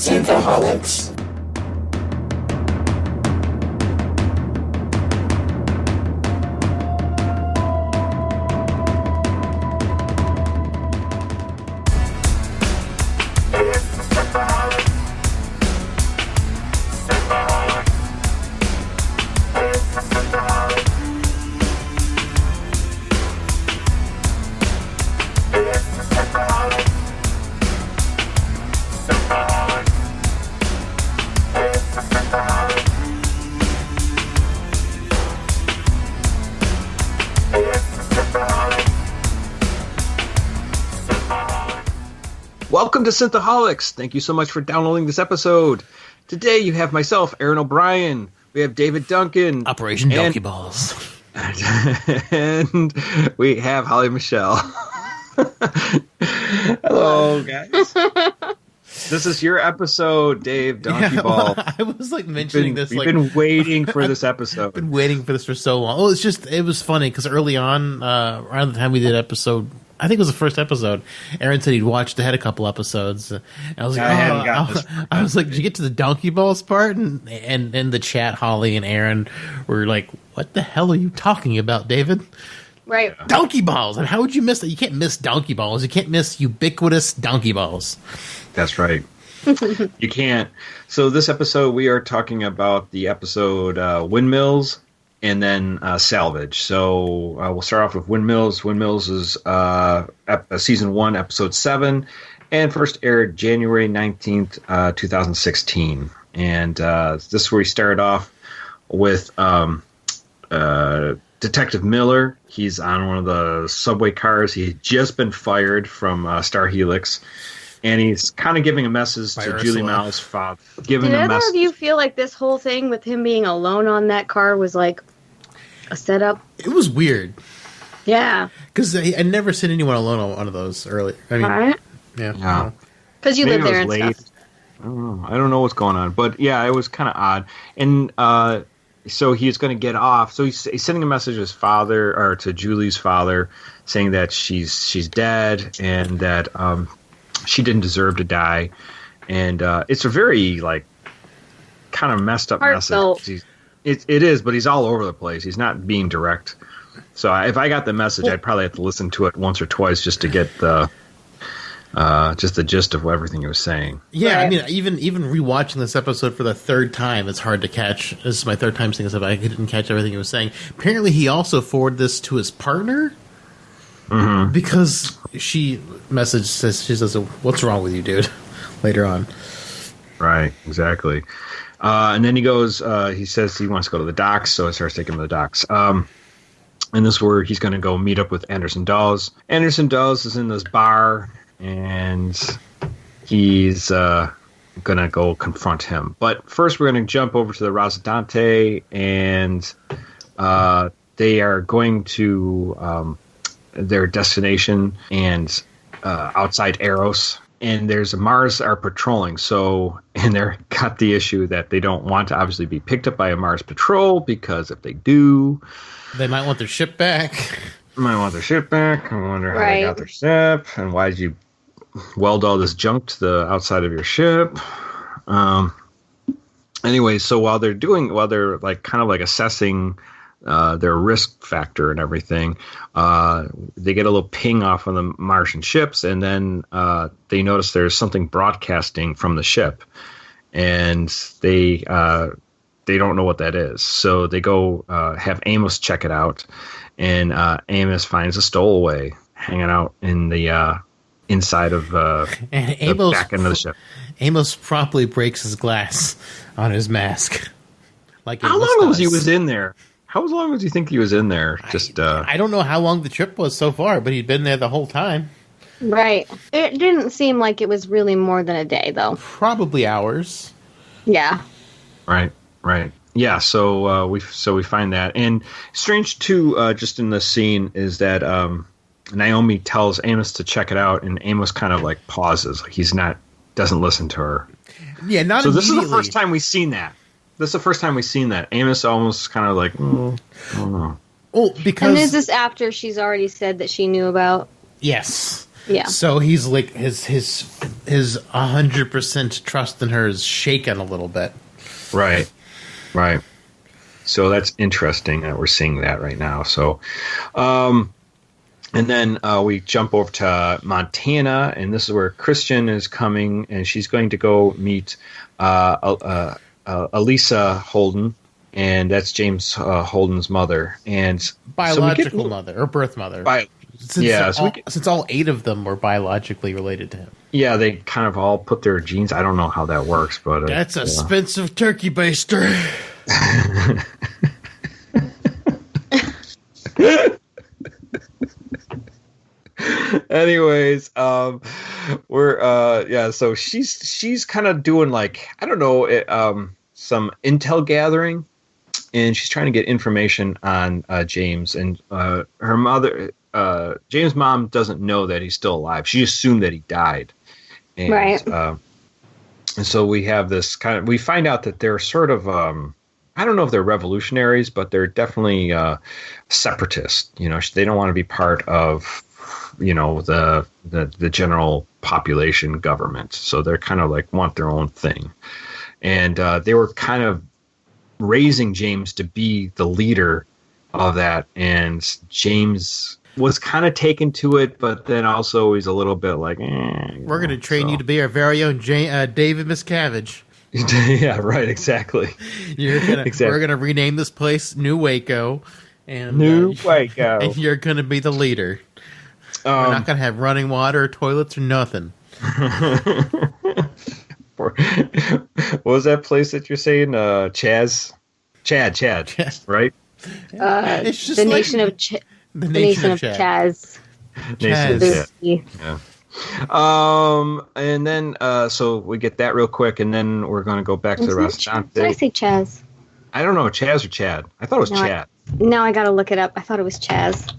Synthaholics. Welcome to Synthaholics. Thank you so much for downloading this episode. Today you have myself, Aaron O'Brien. We have David Duncan. Operation Donkey Balls. And we have Holly Michelle. Hello, guys. This is your episode, Dave Donkey Ball. I was mentioning this. We've been waiting for this episode. I've been waiting for this for so long. Well, it was funny because early on, around the time we did episode, I think it was the first episode, Aaron said he'd watched ahead a couple episodes. I was like, I was like, did you get to the Donkey Balls part? And in the chat, Holly and Aaron were like, what the hell are you talking about, David? Right. Donkey Balls. And how would you miss that? You can't miss Donkey Balls. You can't miss ubiquitous Donkey Balls. That's right. You can't. So this episode, we are talking about the episode Windmills and then Salvage. So we'll start off with Windmills. Windmills is Season 1, Episode 7, and first aired January 19th, 2016. And this is where we started off with Detective Miller. He's on one of the subway cars. He had just been fired from Star Helix. And he's kind of giving a message to Julie Mao's father. Did either of you feel like this whole thing with him being alone on that car was like a setup? It was weird. Yeah. Because I never seen anyone alone on one of those earlier. I mean, right? Yeah. Because you live there and late. stuff. I don't know what's going on. But yeah, it was kind of odd. And so he's going to get off. So he's sending a message to his father, or to Julie's father, saying that she's dead and that she didn't deserve to die. And it's a very, kind of messed up message. It is, but he's all over the place. He's not being direct. So if I got the message, I'd probably have to listen to it once or twice just to get the gist of everything he was saying. Yeah, right. I mean, even rewatching this episode for the third time, it's hard to catch. This is my third time seeing this. I didn't catch everything he was saying. Apparently, he also forwarded this to his partner. Mm-hmm. Because she says, "What's wrong with you, dude?" Later on, right? Exactly. And then he goes. He says he wants to go to the docks, so I starts taking him to the docks. And this is where he's going to go meet up with Anderson Dawes. Anderson Dawes is in this bar, and he's going to go confront him. But first, we're going to jump over to the Rocinante, and they are going to their destination and outside Eros, and there's a Mars are patrolling. And they're got the issue that they don't want to obviously be picked up by a Mars patrol, because if they do, they might want their ship back. I wonder how they got their ship, and why did you weld all this junk to the outside of your ship? Anyway, so while they're assessing their risk factor and everything, they get a little ping off on the Martian ships, and then they notice there's something broadcasting from the ship, and they don't know what that is. So they go have Amos check it out, and Amos finds a stowaway hanging out in the inside of the back end of the ship. Amos promptly breaks his glass on his mask. How long was he in there? How long do you think he was in there? I don't know how long the trip was so far, but he'd been there the whole time. Right. It didn't seem like it was really more than a day, though. Probably hours. Yeah. Right. Yeah. So we find that, and strange too. Just in this scene is that Naomi tells Amos to check it out, and Amos kind of pauses, doesn't listen to her. Yeah. Not. So this is the first time we've seen that. Amos almost kind of I don't know. Oh, because... And is this after she's already said that she knew about? Yes. Yeah. So he's like his 100% trust in her is shaken a little bit. Right. So that's interesting that we're seeing that right now. So, and then we jump over to Montana, and this is where Chrisjen is coming, and she's going to go meet Elisa Holden, and that's James Holden's mother, and biological mother or birth mother. Since all 8 of them were biologically related to him. Yeah, they kind of all put their genes. I don't know how that works, but that's a expensive turkey baster. Anyways, we're so she's kind of doing like, I don't know, some intel gathering, and she's trying to get information on James, and her mother, James' mom, doesn't know that he's still alive. She assumed that he died, and, right. And so we have this we find out that they're sort of I don't know if they're revolutionaries, but they're definitely separatists. You know, they don't want to be part of, you know, the general population government. So they're kind of like want their own thing. And they were kind of raising James to be the leader of that. And James was kind of taken to it, but then also he's a little bit like, we're going to train you to be our very own David Miscavige. Yeah, right. Exactly. We're gonna rename this place New Waco, and Waco, and you're gonna be the leader. We're not gonna have running water, or toilets, or nothing. What was that place that you're saying? Chad, right? It's just the nation of Chaz. The nation of Chaz. Yeah. And then so we get that real quick, and then we're going to go back to the restaurant. Did I say Chaz? I don't know, Chaz or Chad. I thought it was Chad. Now I got to look it up. I thought it was Chaz.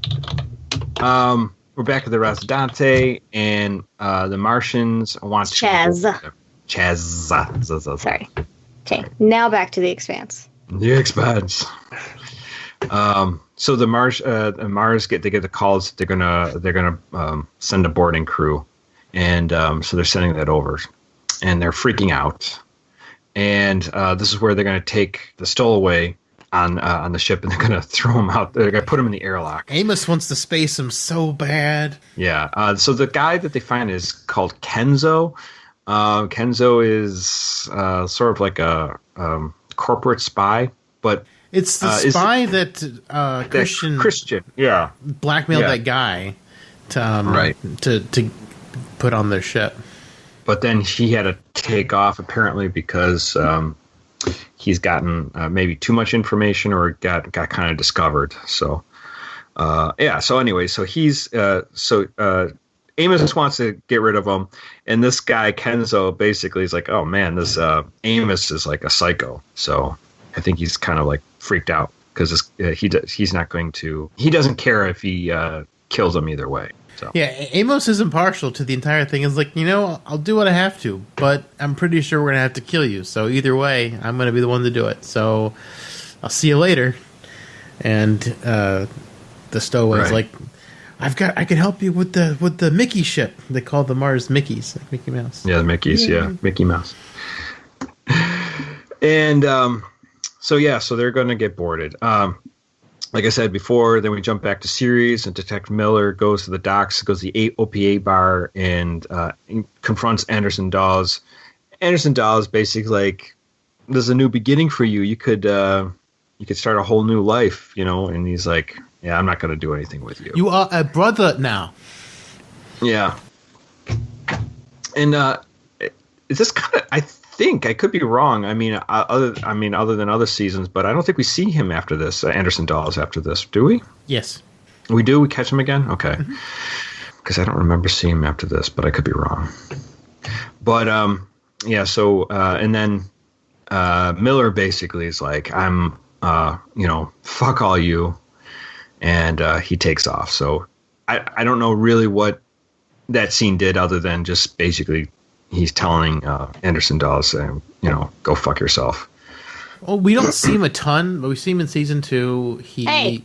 We're back at the Rocinante, and the Martians want Chaz. Chaz. Sorry. Okay, now back to the Expanse. The Expanse. So the Mars get the calls that they're gonna send a boarding crew, and so they're sending that over, and they're freaking out, and this is where they're gonna take the stowaway on the ship, and they're gonna throw him out. They're gonna put him in the airlock. Amos wants to space him so bad. Yeah. So the guy that they find is called Kenzo. Kenzo is sort of like a corporate spy, but. It's the spy that Chrisjen blackmailed that guy to put on their ship. But then he had to take off apparently because he's gotten maybe too much information or got kind of discovered. So So anyway, so he's Amos wants to get rid of him, and this guy Kenzo basically is like, oh man, this Amos is like a psycho. So I think he's kind of like freaked out because he's not going to. He doesn't care if he kills him either way. So. Yeah, Amos is impartial to the entire thing. It's like, I'll do what I have to, but I'm pretty sure we're gonna have to kill you. So either way, I'm gonna be the one to do it. So I'll see you later. And the stowaway's like, I can help you with the Mickey ship. They call the Mars Mickeys, like Mickey Mouse. Yeah, the Mickeys. Yeah, Mickey Mouse. And so they're going to get boarded. Like I said before, then we jump back to series, and Detective Miller goes to the docks, goes to the OPA bar, and confronts Anderson Dawes. Anderson Dawes basically like, there's a new beginning for you. You could start a whole new life, And he's like, yeah, I'm not going to do anything with you. You are a brother now. Yeah. And is this kind of? I think I could be wrong. I mean, other than other seasons, but I don't think we see him after this. Anderson Dawes after this, do we? Yes, we do. We catch him again. Okay, because I don't remember seeing him after this, but I could be wrong. But yeah. So and then Miller basically is like, I'm fuck all you, and he takes off. So I don't know really what that scene did other than just basically. He's telling Anderson Dawes, go fuck yourself. Well, we don't see him a ton, but we see him in season 2. Hey,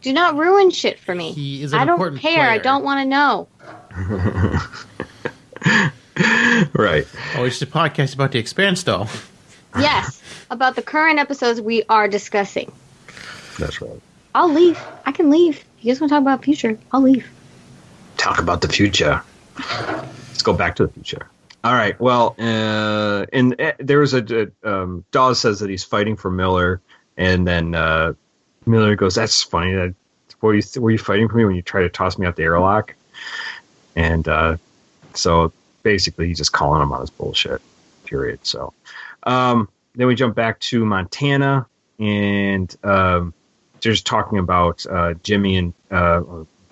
Do not ruin shit for me. He is an I don't important care. player. I don't want to know. Right. Oh, it's a podcast about the Expanse, though. Yes, about the current episodes we are discussing. That's right. I'll leave. I can leave. If you guys want to talk about future, I'll leave. Talk about the future. Let's go back to the future. All right. Well, and there was Dawes says that he's fighting for Miller, and then Miller goes, "That's funny. That were you fighting for me when you tried to toss me out the airlock?" And so basically, he's just calling him on his bullshit. Period. So then we jump back to Montana, and they're just talking about Jimmy and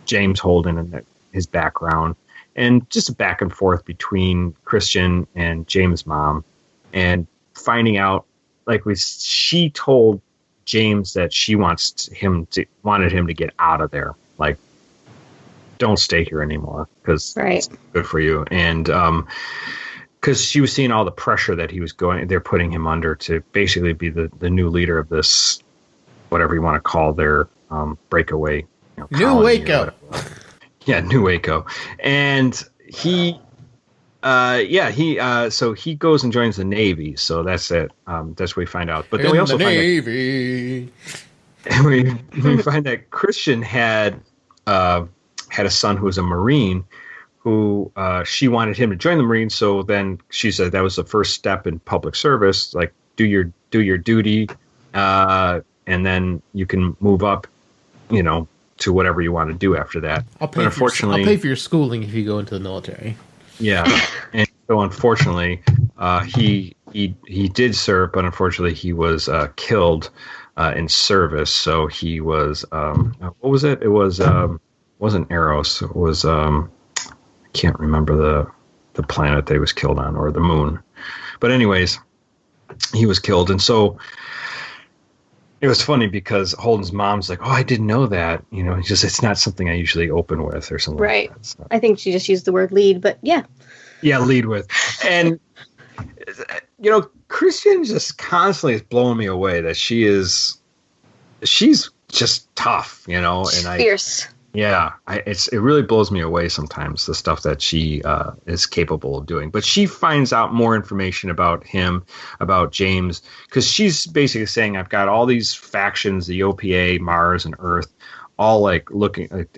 James Holden and his background, and just a back and forth between Chrisjen and James' mom, and finding out, she told James that she wanted him to get out of there, like, don't stay here anymore because it's good for you, and because she was seeing all the pressure that they're putting him under to basically be the new leader of this, whatever you want to call their breakaway, New Waco. Yeah, New Waco. And so he goes and joins the Navy. So that's it. That's where we find out. But then we also find we find that Chrisjen had a son who was a Marine, who she wanted him to join the Marines. So then she said that was the first step in public service, like do your duty, and then you can move up, to whatever you want to do after that. I'll pay for your schooling if you go into the military. Yeah, and so unfortunately, he did serve, but unfortunately he was killed in service. So he was what was it? It was wasn't Eros. It was I can't remember the planet that he was killed on, or the moon. But anyways, he was killed, and so. It was funny because Holden's mom's like, "Oh, I didn't know that." It's not something I usually open with or something. Right. Like that, so. I think she just used the word lead, but yeah. Yeah, lead with. And, Chrisjen just constantly is blowing me away that she's just tough, and Fierce. Yeah, it really blows me away sometimes, the stuff that she is capable of doing. But she finds out more information about him, about James, because she's basically saying, I've got all these factions, the OPA, Mars, and Earth, all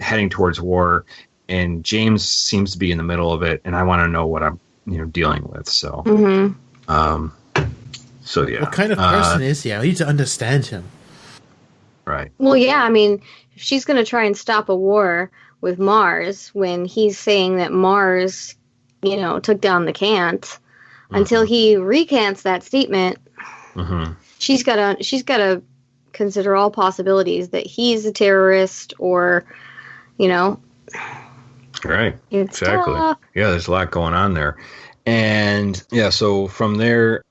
heading towards war, and James seems to be in the middle of it, and I want to know what I'm dealing with. So, so yeah. What kind of person is he? I need to understand him. Right. Well, yeah, I mean, if she's going to try and stop a war with Mars when he's saying that Mars, took down the Cant, until he recants that statement, she's got to consider all possibilities that he's a terrorist or, Right. Exactly. Tough. Yeah, there's a lot going on there. And so from there,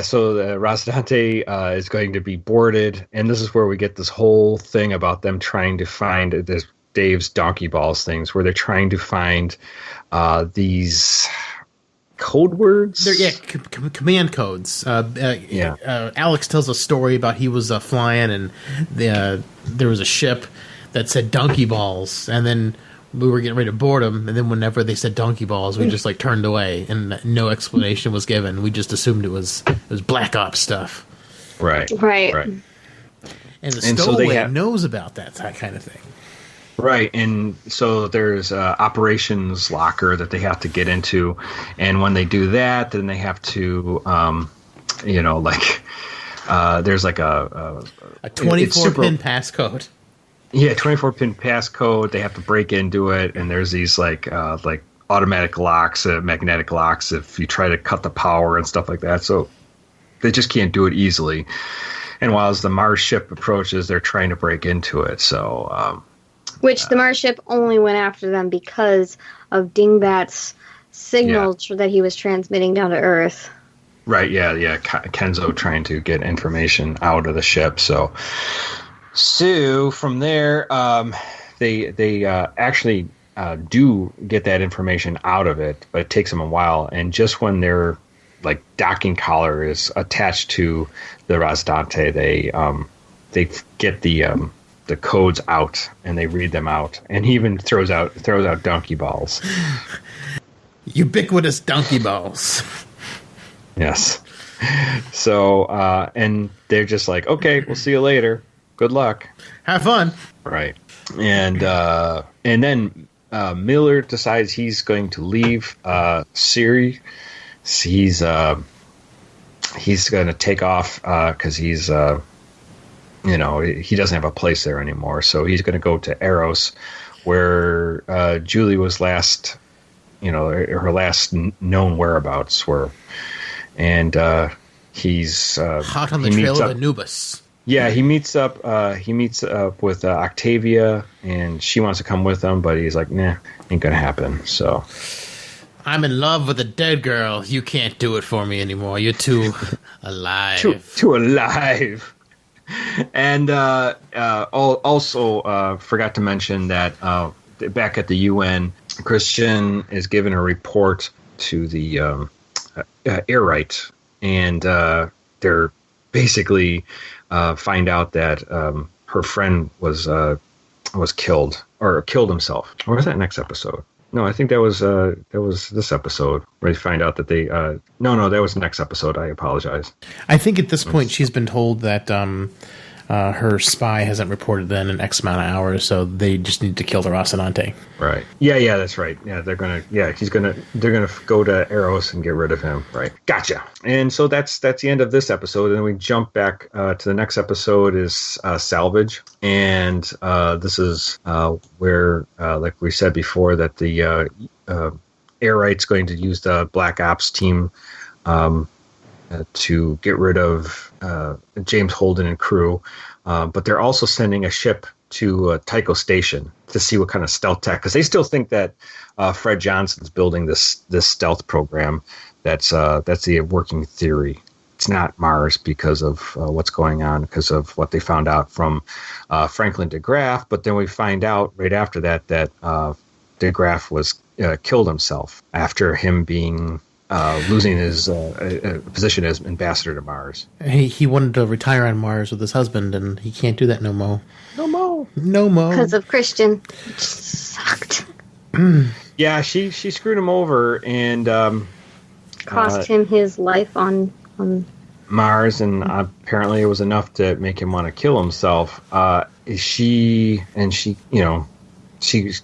so the Rocinante is going to be boarded, and this is where we get this whole thing about them trying to find this Dave's donkey balls things, where they're trying to find these code words. Command codes. Alex tells a story about he was flying, and there was a ship that said donkey balls, and then we were getting ready to board them, and then whenever they said donkey balls, we just turned away, and no explanation was given. We just assumed it was Black Ops stuff. Right. And the stowaway knows about that kind of thing. Right, and so there's operations locker that they have to get into, and when they do that, then they have to, there's like a 24-pin passcode. Yeah, 24-pin passcode. They have to break into it, and there's these like automatic locks, magnetic locks, if you try to cut the power and stuff like that. So they just can't do it easily. And while as the Mars ship approaches, they're trying to break into it. So, which the Mars ship only went after them because of Dingbat's signals that he was transmitting down to Earth. Right. Yeah. Kenzo trying to get information out of the ship. So from there, they actually do get that information out of it, but it takes them a while. And just when their docking collar is attached to the Rocinante, they get the the codes out, and they read them out, and he even throws out donkey balls. Ubiquitous donkey balls. Yes. So and they're just like, okay, we'll see you later. Good luck. Have fun. Right. And then Miller decides he's going to leave Siri. He's going to take off because he's he doesn't have a place there anymore. So he's going to go to Eros, where Julie was last, her last known whereabouts were. And he's hot on the trail of Anubis. Yeah, he meets up with Octavia, and she wants to come with him, but he's like, nah, ain't gonna happen. So I'm in love with a dead girl. You can't do it for me anymore. You're too alive. Too alive. And also forgot to mention that back at the UN, Chrisjen is giving a report to the Airite, and they're basically find out that her friend was killed or killed himself. Or was that next episode? No, I think that was this episode where they find out that they no, that was the next episode. I apologize. I think at this point she's been told that her spy hasn't reported in an X amount of hours, so they just need to kill the Rocinante. Right. Yeah, that's right. Yeah, they're gonna go to Eros and get rid of him. Right. Gotcha. And so that's the end of this episode, and then we jump back to the next episode is Salvage, and this is where, like we said before, that the Airite's going to use the Black Ops team to get rid of James Holden and crew, but they're also sending a ship to Tycho Station to see what kind of stealth tech, because they still think that Fred Johnson's building this stealth program. That's the working theory. It's not Mars because of what's going on, because of what they found out from Franklin de Graaf. But then we find out right after that de Graaf was killed himself after him being losing his position as ambassador to Mars. He wanted to retire on Mars with his husband, and he can't do that no more. No more. Because of Chrisjen. It sucked. Yeah, she screwed him over and cost him his life on Mars, and apparently it was enough to make him want to kill himself. She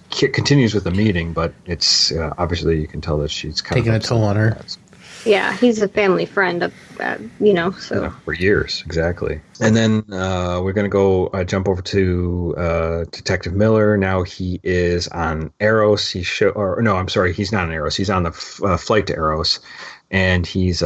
continues with the meeting, but it's obviously you can tell that she's kind taking a toll on her. Yeah, he's a family friend, so. Yeah, for years, exactly. And then we're going to go jump over to Detective Miller. Now he is on Eros. He's not on Eros. He's on the flight to Eros, and he's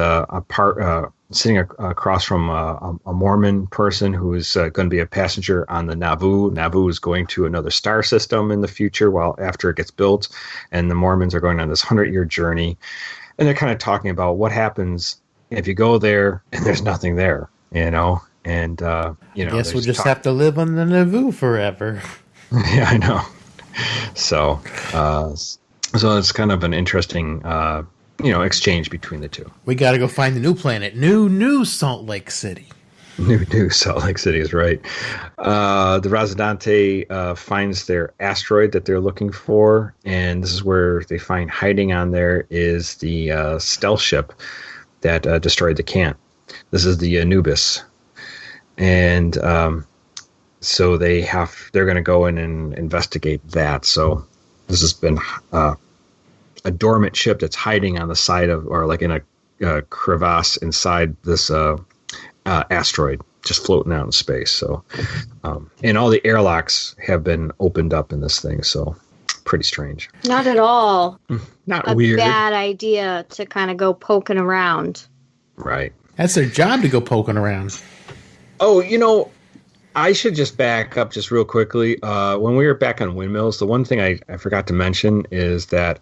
sitting across from a Mormon person who is going to be a passenger on the Nauvoo. Nauvoo is going to another star system in the future after it gets built, and the Mormons are going on this 100-year journey. And they're kind of talking about what happens if you go there and there's nothing there, and I guess we'll just have to live on the Nauvoo forever. Yeah, I know. So it's kind of an interesting exchange between the two. We got to go find the new planet, new Salt Lake City. New Salt Lake City is right. The Rocinante finds their asteroid that they're looking for, and this is where they find hiding on there is the stealth ship that destroyed the Cant. This is the Anubis, and so they're going to go in and investigate that. So this has been a dormant ship that's hiding on the side of, or like in a crevasse inside this asteroid, just floating out in space. So, and all the airlocks have been opened up in this thing. So, pretty strange. Not at all. Not weird. A bad idea to kind of go poking around. Right. That's their job to go poking around. Oh, I should just back up just real quickly. When we were back on Windmills, the one thing I forgot to mention is that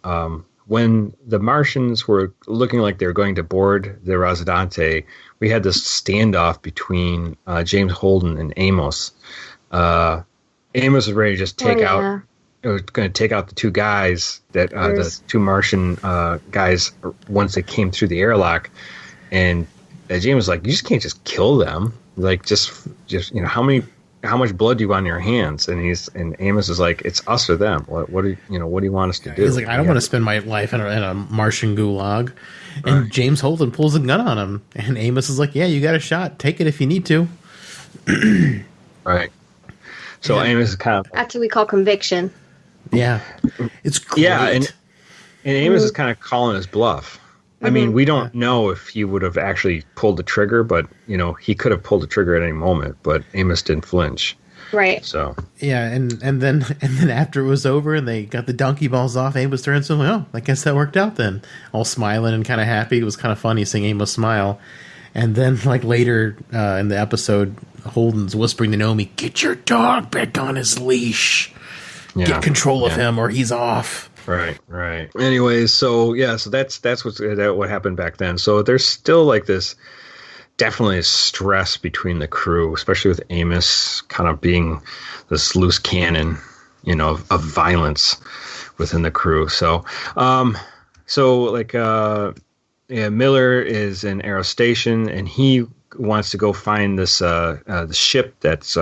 when the Martians were looking like they were going to board the Rocinante, we had this standoff between James Holden and Amos. Amos was ready to just take out. It was going to take out the two guys the two Martian guys once they came through the airlock, and James was like, "You just can't just kill them. Like just how many how much blood do you want on your hands? And Amos is like, it's us or them. What do you want us to do? He's like, I don't want to spend my life in a Martian gulag. And right. James Holden pulls a gun on him, and Amos is like, yeah, you got a shot. Take it if you need to. Right. So Amos is kind of... That's what we call conviction. Yeah. It's great. Yeah, and Amos is kind of calling his bluff. I mean, we don't know if he would have actually pulled the trigger, but, he could have pulled the trigger at any moment, but Amos didn't flinch. Right. So yeah, and then after it was over and they got the donkey balls off, Amos turns to him like, oh, I guess that worked out then. All smiling and kind of happy. It was kind of funny seeing Amos smile. And then like later in the episode, Holden's whispering to Naomi, "Get your dog back on his leash. Get control of him, or he's off." Right. Anyways, so that's what happened back then. So there's still like this. Definitely a stress between the crew, especially with Amos kind of being this loose cannon, of violence within the crew. So, Miller is in Eros Station, and he wants to go find this the ship that's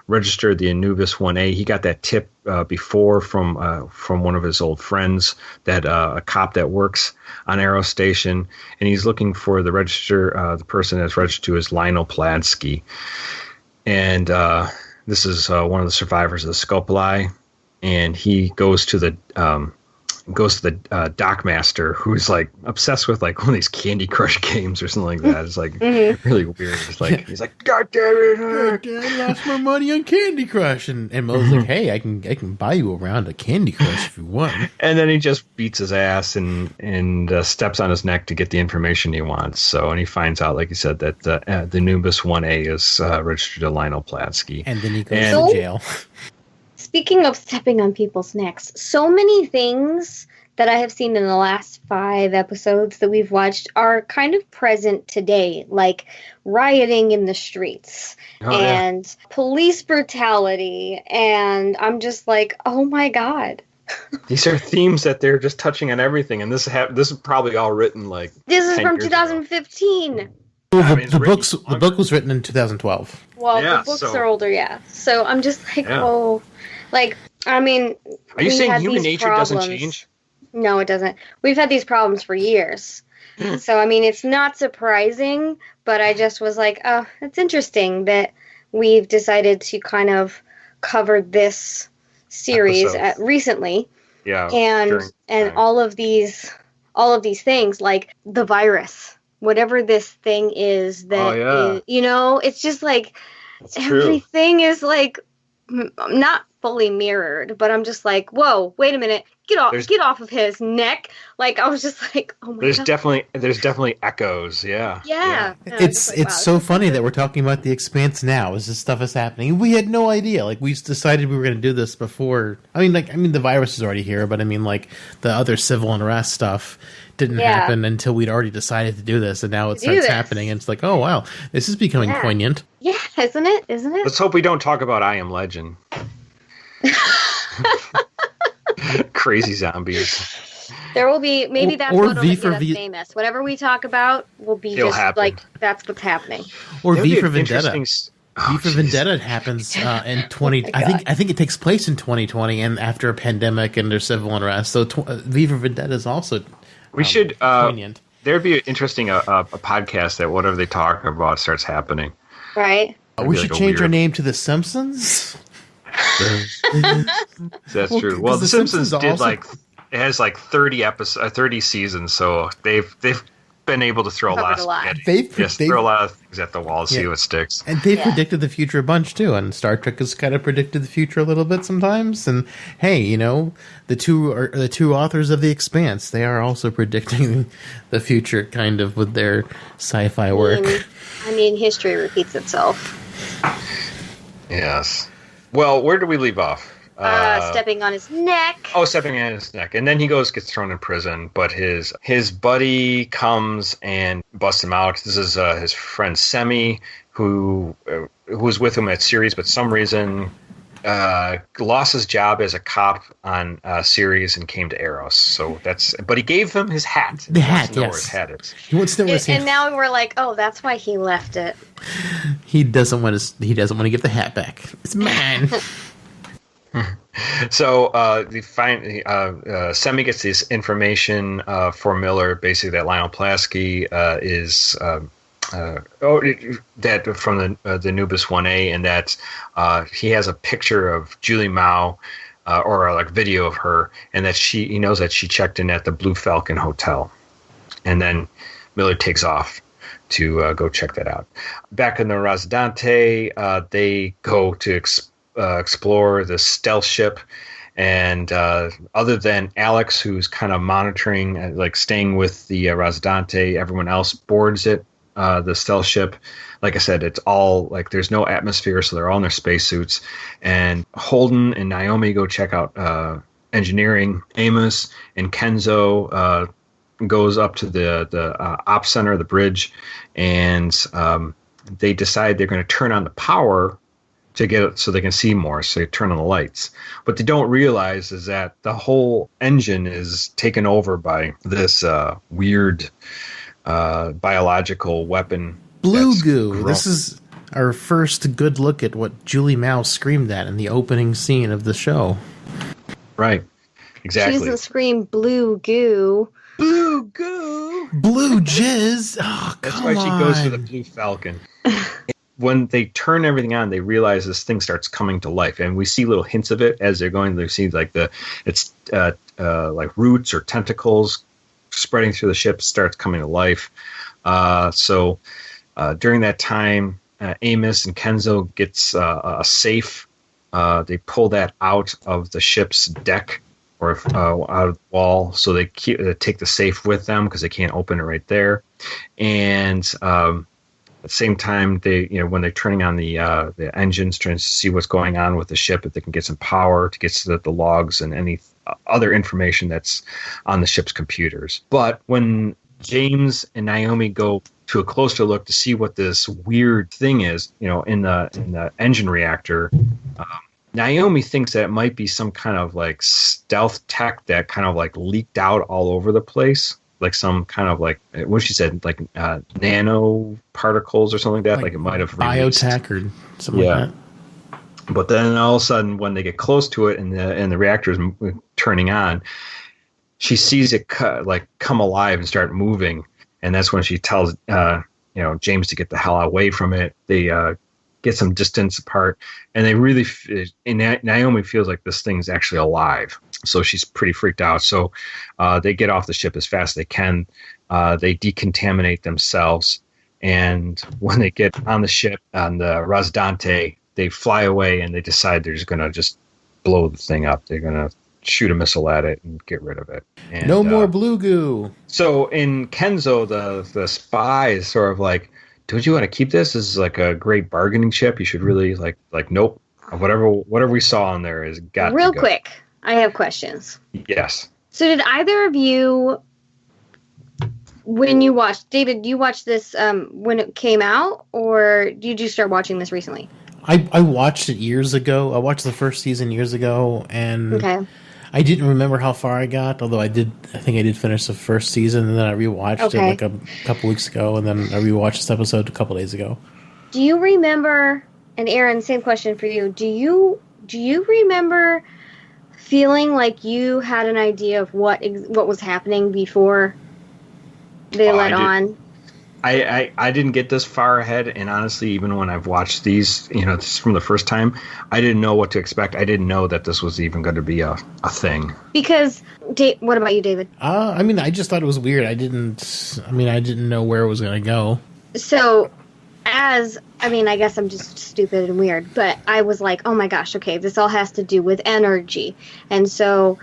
registered the Anubis 1A. He got that tip before from one of his old friends that a cop that works on Eros Station, and he's looking for the person that's registered to is Lionel Plansky, and this is one of the survivors of the Scopuli, and he goes to the dockmaster, who's like obsessed with like one of these Candy Crush games or something like that. It's like really weird. It's like he's like, God damn it! I lost my money on Candy Crush, and Mo's like, hey, I can buy you a round of Candy Crush if you want. And then he just beats his ass and steps on his neck to get the information he wants. So, and he finds out, like you said, that the Anubis 1A is registered to Lionel Plansky, and then he goes to jail. Speaking of stepping on people's necks, so many things that I have seen in the last 5 episodes that we've watched are kind of present today, like rioting in the streets and police brutality. And I'm just like, oh my God. These are themes that they're just touching on everything. And this is probably all written like this is from 2015. The book was written in 2012. Well, the books are older, So I'm just like, I mean, are you saying human nature doesn't change? No, it doesn't. We've had these problems for years. So, I mean, it's not surprising, but I just was like, oh, it's interesting that we've decided to kind of cover this series recently. Yeah. And all of these things, like the virus, whatever this thing is that, it's just like everything is like not fully mirrored, but I'm just like, whoa, wait a minute, get off of his neck. Like, I was just like, oh my God. There's definitely echoes. Yeah. It's so funny that we're talking about the Expanse now as this stuff is happening. We had no idea. Like, we decided we were going to do this before. I mean, the virus is already here, but I mean, like, the other civil unrest stuff didn't happen until we'd already decided to do this, and now it starts happening, and it's like, oh wow, this is becoming poignant. Yeah, isn't it? Let's hope we don't talk about I Am Legend. Crazy zombies. There will be, maybe that's what'll get us famous. Whatever we talk about will be just happen. Like, that's what's happening. Or V for Vendetta. V for Vendetta happens in 20. I think it takes place in 2020, and after a pandemic and there's civil unrest. So V for Vendetta is also. We should. There'd be interesting a podcast that whatever they talk about starts happening. Right. We should change our name to The Simpsons. That's true. Well, The Simpsons did it has 30 seasons, so they've been able to throw a lot of things at the wall to see what sticks. And they predicted the future a bunch too, and Star Trek has kind of predicted the future a little bit sometimes. And hey, the two authors of The Expanse, they are also predicting the future kind of with their sci-fi work. I mean, history repeats itself. Yes. Well, where do we leave off? Stepping on his neck. Oh, stepping on his neck. And then he gets thrown in prison, but his buddy comes and busts him out. This is his friend Semi, who was with him at Ceres, but some reason lost his job as a cop on Ceres and came to Eros. But he gave him his hat. The hat, yes. Where his hat is. He wants to know where his hat. And now we're like, oh, that's why he left it. He doesn't want to give the hat back. It's mine. So Semi gets this information for Miller, basically that Lionel Pulaski is that from the Nubis 1A, and that he has a picture of Julie Mao or like video of her, and that he knows that she checked in at the Blue Falcon Hotel, and then Miller takes off to go check that out. Back in the Rocinante, they go to explore the stealth ship, and other than Alex, who's kind of monitoring, like staying with the Rocinante, everyone else boards it, the stealth ship. Like I said, it's all like there's no atmosphere, so they're all in their spacesuits. And Holden and Naomi go check out engineering. Amos and Kenzo goes up to the ops center of the bridge, and they decide they're going to turn on the power to get it so they can see more. So they turn on the lights. What they don't realize is that the whole engine is taken over by this weird biological weapon. Blue goo. This is our first good look at what Julie Mao screamed at in the opening scene of the show. Right. Exactly. She doesn't scream blue goo. Blue goo. Blue jizz. Oh, That's why she goes for the Blue Falcon. When they turn everything on, they realize this thing starts coming to life, and we see little hints of it as they're going. They see like it's like roots or tentacles spreading through the ship, starts coming to life. So during that time, Amos and Kenzo gets a safe. They pull that out of the ship's deck or out of the wall, so they take the safe with them because they can't open it right there. And at the same time, when they're turning on the engines, trying to see what's going on with the ship, if they can get some power to get to the logs and any other information that's on the ship's computers. But when James and Naomi go to a closer look to see what this weird thing is, in the engine reactor, Naomi thinks that it might be some kind of like stealth tech that kind of like leaked out all over the place. Like some kind of like what she said, like nano particles or something like that. Like it might have biotech or something like that. But then all of a sudden, when they get close to it and the reactor is turning on, she sees it come alive and start moving, and that's when she tells James to get the hell away from it. They get some distance apart, and Naomi feels like this thing's actually alive. So she's pretty freaked out. So they get off the ship as fast as they can. They decontaminate themselves. And when they get on the ship, on the Rocinante, they fly away and they decide they're just going to just blow the thing up. They're going to shoot a missile at it and get rid of it. And, no more blue goo. So in Kenzo, the spy is sort of like, don't you want to keep this? This is like a great bargaining chip. You should really like nope. Whatever we saw on there is got real to go. Quick. I have questions. Yes. So did either of you, when you watched, David, you watched this when it came out, or did you start watching this recently? I watched it years ago. I watched the first season years ago, and I didn't remember how far I got, although I think I did finish the first season, and then I rewatched it like a couple weeks ago, and then I rewatched this episode a couple days ago. Do you remember, and Aaron, same question for you, do you remember feeling like you had an idea of what was happening before they let on? I didn't get this far ahead, and honestly, even when I've watched these, this from the first time, I didn't know what to expect. I didn't know that this was even going to be a thing. Because, what about you, David? I just thought it was weird. I didn't know where it was going to go. So, I guess I'm just stupid and weird, but I was like, oh my gosh, okay, this all has to do with energy. And so,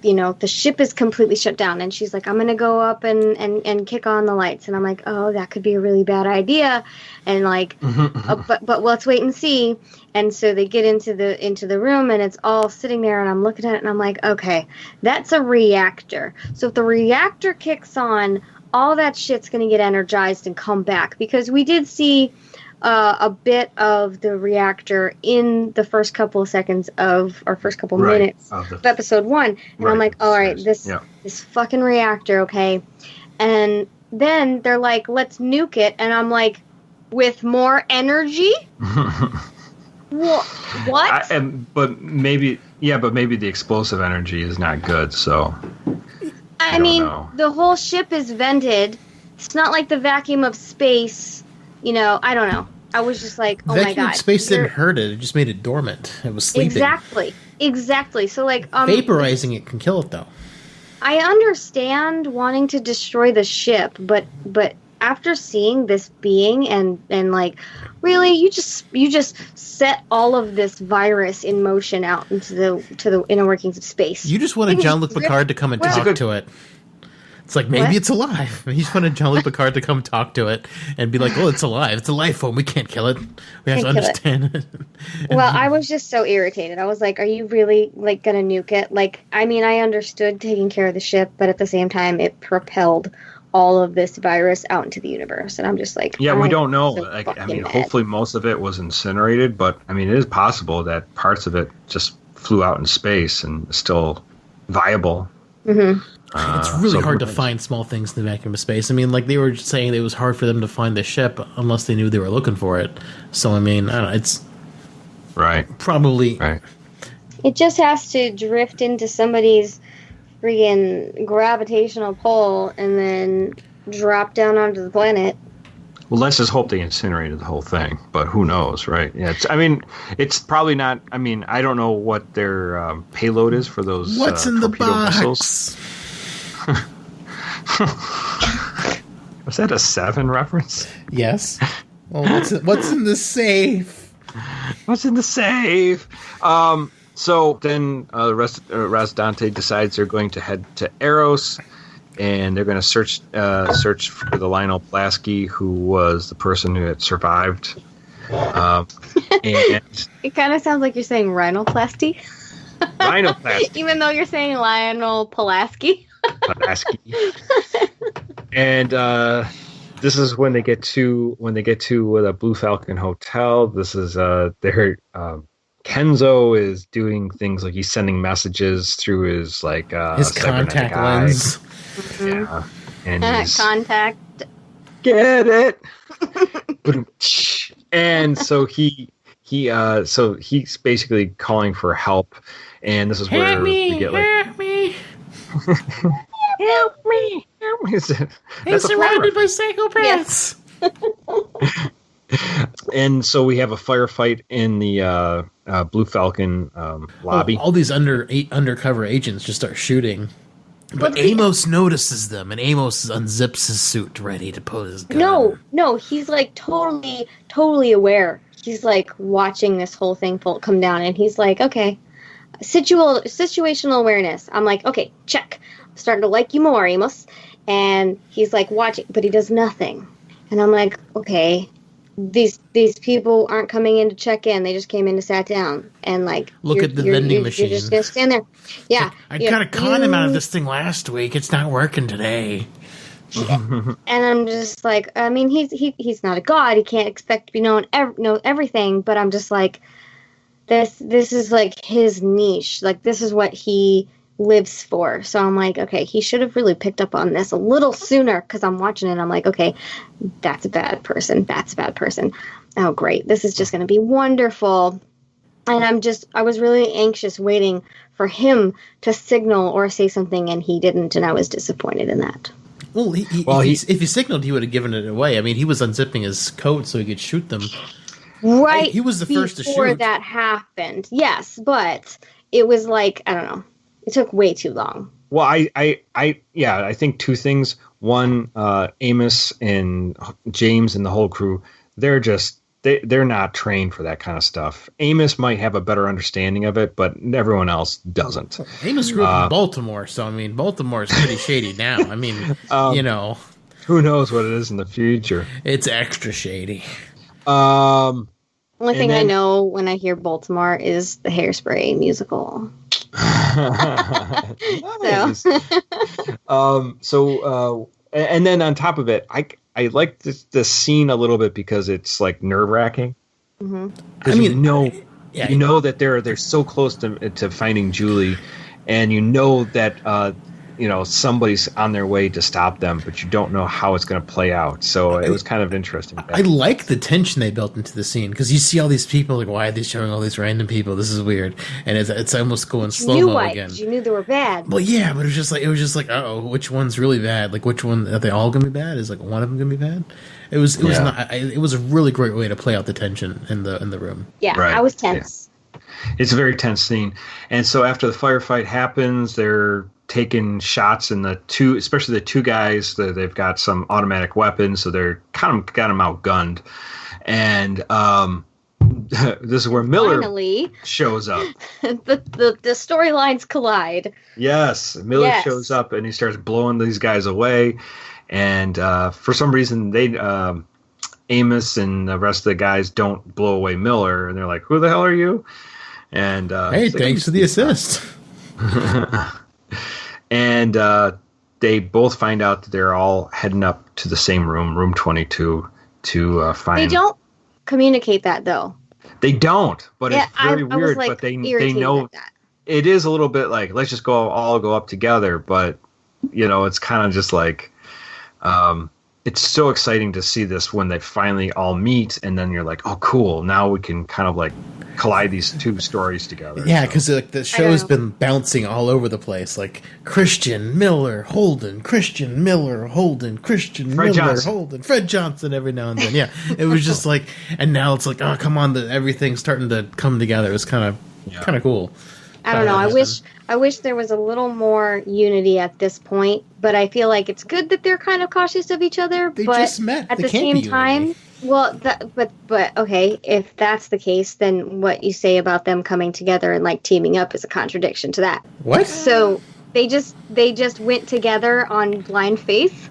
the ship is completely shut down, and she's like, I'm going to go up and kick on the lights. And I'm like, oh, that could be a really bad idea. And like, but let's wait and see. And so they get into the room, and it's all sitting there, and I'm looking at it, and I'm like, okay, that's a reactor. So if the reactor kicks on, all that shit's going to get energized and come back, because we did see a bit of the reactor in the first couple of seconds first couple minutes of episode 1. And I'm like, all right, this fucking reactor, okay. And then they're like, let's nuke it. And I'm like, with more energy. What? But maybe the explosive energy is not good. So I mean, the whole ship is vented. It's not like the vacuum of space. I don't know. I was just like, oh my god. Vacuum of space didn't hurt it. It just made it dormant. It was sleeping. Exactly. So like, vaporizing it can kill it though. I understand wanting to destroy the ship, but after seeing this being and like, really, you just set all of this virus in motion out into the inner workings of space. You just wanted Jean-Luc Picard to come and talk to it. It's like, maybe it's alive. You just wanted Jean-Luc Picard to come talk to it and be like, oh, it's alive. It's a life form. We can't kill it. We have to understand it. Well, I was just so irritated. I was like, are you really like going to nuke it? Like, I mean, I understood taking care of the ship, but at the same time, it propelled all of this virus out into the universe. And I'm just like, yeah, we don't know. Like, I mean, hopefully most of it was incinerated, but I mean, it is possible that parts of it just flew out in space and is still viable. Mm-hmm. It's really hard to find small things in the vacuum of space. I mean, like they were saying, it was hard for them to find the ship unless they knew they were looking for it. So, I mean, I don't know. It's probably right. It just has to drift into somebody's freaking gravitational pull and then drop down onto the planet. Well, let's just hope they incinerated the whole thing, but who knows, right? Yeah, it's probably not. I mean, I don't know what their payload is for those. What's in the box? Missiles. Was that a Seven reference? Yes. Well, what's in the safe? What's in the safe? So then Rocinante decides they're going to head to Eros, and they're going to search for the Lionel Plasky, who was the person who had survived. And it kind of sounds like you're saying rhinoplasty. Rhinoplasty. Even though you're saying Lionel Pulaski. Pulaski. And this is when they get to the Blue Falcon Hotel. This is their Kenzo is doing things like he's sending messages through his his contact lens. Mm-hmm. Yeah, and he's contact. Get it. And so he's basically calling for help, and this is where we get like, help me. Help me! Help me! I'm surrounded by psychopaths. Yes. And so we have a firefight in the Blue Falcon lobby. All these undercover agents just start shooting. But Amos notices them, and Amos unzips his suit ready to put his gun. No, he's like totally aware. He's like watching this whole thing come down, and he's like, okay, situational awareness. I'm like, okay, check. I'm starting to like you more, Amos. And he's like watching, but he does nothing. And I'm like, okay, these people aren't coming in to check in. They just came in to sat down and like look at the vending machine. You're just gonna stand there. Yeah, I got a con out of this thing last week. It's not working today. And I'm just like, I mean, he's not a god. He can't expect to be know everything. But I'm just like, this is like his niche. Like this is what he lives for. So I'm like, okay, he should have really picked up on this a little sooner, because I'm watching it and I'm like, okay, that's a bad person. Oh, great. This is just going to be wonderful. And I was really anxious waiting for him to signal or say something, and he didn't, and I was disappointed in that. Well, if he signaled, he would have given it away. I mean, he was unzipping his coat so he could shoot them. Right. He was the first to shoot. Before that happened. Yes, but it was like, I don't know. It took way too long. Well, I think two things. One, Amos and James and the whole crew, they're not trained for that kind of stuff. Amos might have a better understanding of it, but everyone else doesn't. Amos grew up in Baltimore, so I mean, Baltimore is pretty shady now. I mean, who knows what it is in the future? It's extra shady. Only thing I know when I hear Baltimore is the Hairspray musical. Nice. And then on top of it, I like this scene a little bit because it's like nerve wracking. Mm-hmm. I mean, you know that they're so close to finding Julie, and you know that somebody's on their way to stop them, but you don't know how it's going to play out. So it was kind of interesting. I like the tension they built into the scene, because you see all these people, like, why are they showing all these random people? This is weird. And it's almost going slow-mo again. You knew they were bad. Well, yeah, but it was just like, uh-oh, which one's really bad? Like, which one, are they all going to be bad? Is like one of them going to be bad? It was a really great way to play out the tension in the room. Yeah, right. I was tense. Yeah. It's a very tense scene. And so after the firefight happens, they're taking shots, and especially the two guys, they've got some automatic weapons, so they're kind of got them outgunned. And this is where Miller finally shows up. the storylines collide. Yes, Miller shows up, and he starts blowing these guys away. And for some reason, Amos and the rest of the guys don't blow away Miller, and they're like, "Who the hell are you?" And hey, thanks for the assist. And they both find out that they're all heading up to the same room 22, to find. They don't communicate that, though. They don't, but it's very weird. But they know it is a little bit like, let's just all go up together. But it's kind of just like, it's so exciting to see this when they finally all meet, and then you're like, oh, cool. Now we can kind of like collide these two stories together. Yeah, because the show has been bouncing all over the place, like Chrisjen, Miller, Holden, Chrisjen, Miller, Holden, Chrisjen, Miller, Holden, Fred Johnson every now and then. Yeah, it was just like, and now it's like, oh, come on, everything's starting to come together. It's kind of cool. I don't know. I wish there was a little more unity at this point, but I feel like it's good that they're kind of cautious of each other. They but just met. At the same time, well, but okay, if that's the case, then what you say about them coming together and like teaming up is a contradiction to that. What? So they just went together on blind faith.